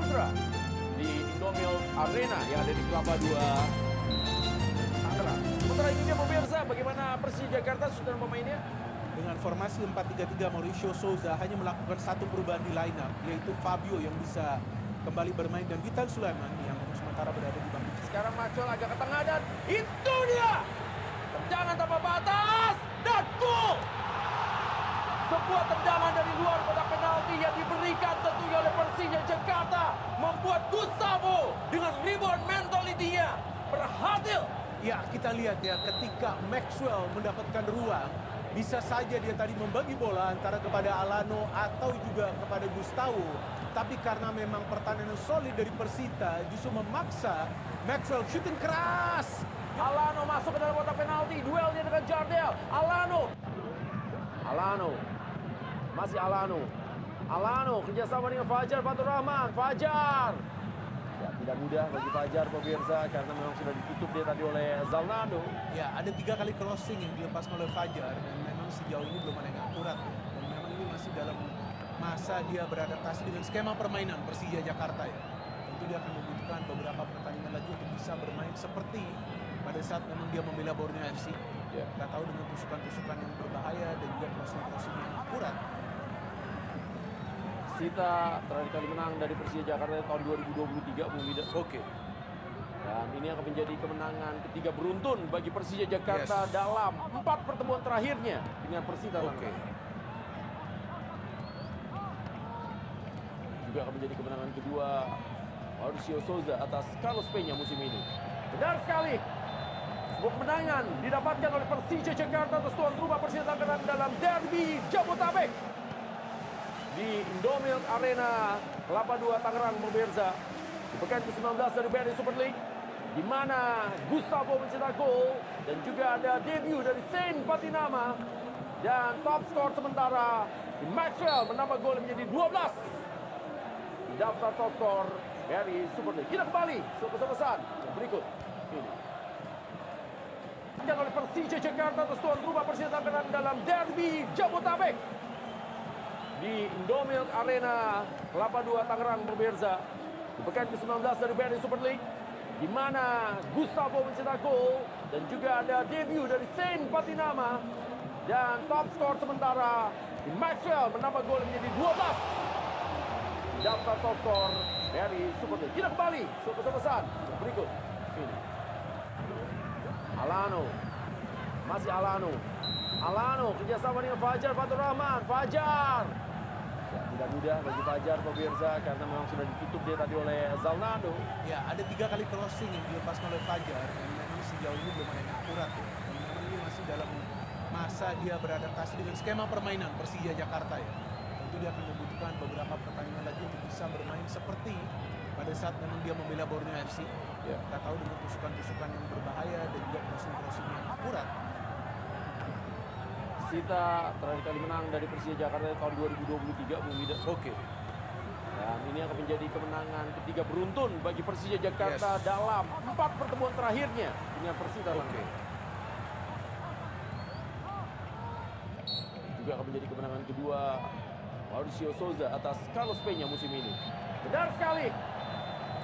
Putra di Indomilk Arena yang ada di Kelapa II, Tangerang. Sementara ini dia pemirsa, bagaimana Persija Jakarta sudah pemainnya? Dengan formasi 4-3-3, Mauricio Souza hanya melakukan satu perubahan di lineup, yaitu Fabio yang bisa kembali bermain dan Vital Sulaiman yang untuk sementara berada di bangku. Sekarang Maxwell agak ke tengah dan itu dia! Tendangan tanpa batas dan gol! Sebuah tendangan dari luar kotak penalti yang diberikan tentunya oleh Persija Jakarta membuat Gustavo dengan rebound mentality-nya berhasil. Ya, kita lihat ya, ketika Maxwell mendapatkan ruang, bisa saja dia tadi membagi bola antara kepada Alano atau juga kepada Gustavo. Tapi karena memang pertahanan solid dari Persita justru memaksa Maxwell shooting keras. Alano masuk ke dalam kotak penalti, duelnya dengan Jardel. Alano, masih Alano kerjasama dengan Fajar Fatur Rahman. Fajar, ya tidak mudah bagi Fajar pemirsa karena memang sudah ditutup dia tadi oleh Zalnado. Ya, ada 3 kali crossing yang dilepaskan oleh Fajar dan memang sejauh ini belum ada yang akurat ya. Dan memang ini masih dalam masa dia beradaptasi dengan skema permainan Persija Jakarta ya. Tentu dia akan membutuhkan beberapa pertandingan lagi untuk bisa bermain seperti pada saat memang dia membela Borneo FC. Ya. Kita tahu dengan tusukan-tusukan yang berbahaya dan juga crossing-crossing yang akurat. Sita terakhir kali menang dari Persija Jakarta tahun 2023, Bung Mida. Oke. Dan ini akan menjadi kemenangan ketiga beruntun bagi Persija Jakarta dalam 4 pertemuan terakhirnya dengan Persita. Oke. Juga akan menjadi kemenangan kedua Mauricio Souza atas Carlos Peña musim ini. Benar sekali. Sebuah kemenangan didapatkan oleh Persija Jakarta atas tuan rumah Persija Tangerang dalam derby Jabotabek di Indomilk Arena Kelapa II Tangerang pemirsa. Di pekan ke-19 dari BRI Super League, di mana Gustavo mencetak gol dan juga ada debut dari Saint Patinama dan top skor sementara Maxwell menambah gol menjadi 12 di daftar top skor BRI Super League. Kita kembali ke pesan-pesan berikut ini. Oleh Persija Jakarta atas tuan rumah Persija Tangerang dalam derby Jabotabek di Indomilk Arena Kelapa II Tangerang pemirsa. Di pekan ke-19 dari BRI Super League, di mana Gustavo mencetak gol dan juga ada debut dari Saint Patinama dan top skor sementara Maxwell menambah gol menjadi 12 di daftar top skor BRI Super League. Kita kembali ke pesan-pesan berikut ini. Alano, masih Alano kerjasama dengan Fajar Fatur Rahman. Fajar, ya, tidak mudah bagi Fajar pemirsa karena memang sudah ditutup dia tadi oleh Zalnado. Ya, ada 3 kali crossing yang dilepaskan oleh Fajar dan memang sejauh ini belum ada yang akurat ya. Dan memang ini masih dalam masa dia beradaptasi dengan skema permainan Persija Jakarta ya. Tentu dia akan membutuhkan beberapa pertandingan lagi untuk bisa bermain seperti pada saat memang dia membela Borneo FC. Ya. Kita tahu dengan tusukan-tusukan yang berbahaya dan juga crossing-crossing yang akurat. Sita terakhir kali menang dari Persija Jakarta tahun 2023, Bung Mida. Oke. Dan ini akan menjadi kemenangan ketiga beruntun bagi Persija Jakarta dalam 4 pertemuan terakhirnya dengan Persita. Oke. Juga akan menjadi kemenangan kedua Mauricio Souza atas Carlos Peña musim ini. Benar sekali.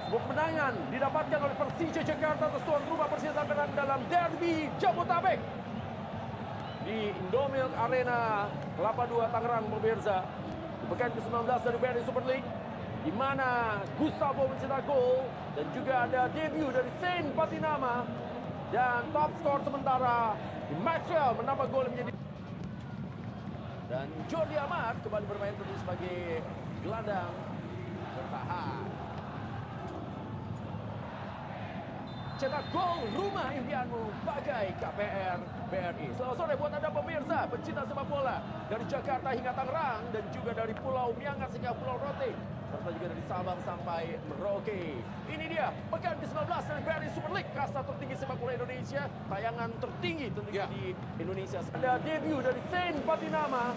Sebuah kemenangan didapatkan oleh Persija Jakarta atas tuan rumah Persija Tangerang dalam derby Jabotabek di Indomilk Arena Kelapa II Tangerang pemirsa. Di pekan ke-19 dari BRI Super League, di mana Gustavo mencetak gol dan juga ada debut dari Saint Patinama dan top skor sementara Maxwell menambah gol menjadi. Dan Jordi Amat kembali bermain tentu sebagai gelandang bertahan. Cetak gol rumah impianmu bagai KPR BRI. Selamat sore buat Anda pemirsa, pecinta sepak bola dari Jakarta hingga Tangerang dan juga dari Pulau Miangas hingga Pulau Rote, serta juga dari Sabang sampai Merauke. Ini dia pekan ke-19 dari BRI Super League, kasta tertinggi sepak bola Indonesia, tayangan tertinggi tentunya di Indonesia. Ada debut dari Saint Patinama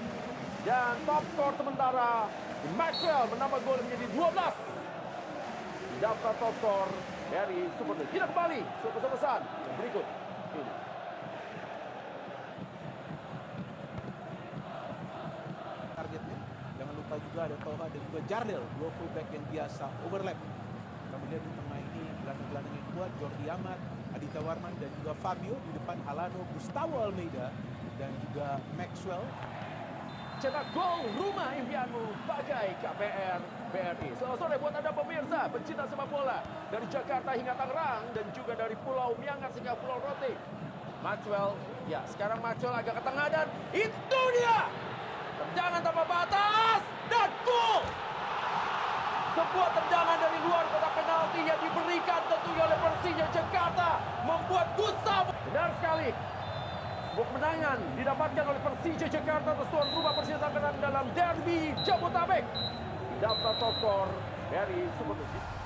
dan top skor sementara Maxwell menambah gol menjadi 12 di daftar top skor dari Super League. Kita kembali ke pesan-pesan berikut ini. Targetnya, jangan lupa juga juga ada Toha dan juga Jardel, dua fullback yang biasa overlap. Kita melihat di tengah ini gelandang-gelandang yang kuat, Jordi Amat, Aditya Warman dan juga Fabio. Di depan Alano, Gustavo Almeida dan juga Maxwell. Cetak gol rumah impianmu bagai KPR BRI. Selamat sore buat Anda pemirsa, pencinta sepak bola dari Jakarta hingga Tangerang dan juga dari Pulau Miangas hingga Pulau Rote. Maxwell, ya sekarang Maxwell agak ke tengah dan itu dia! Tendangan tanpa batas dan gol! Sebuah tendangan dari luar kotak penalti yang diberikan tentunya oleh Persija Jakarta membuat Gustavo. Benar sekali. Sebuah kemenangan didapatkan oleh Persija Jakarta atas tuan rumah Persija Tangerang dalam derby Jabotabek. Daftar top skor dari Super League.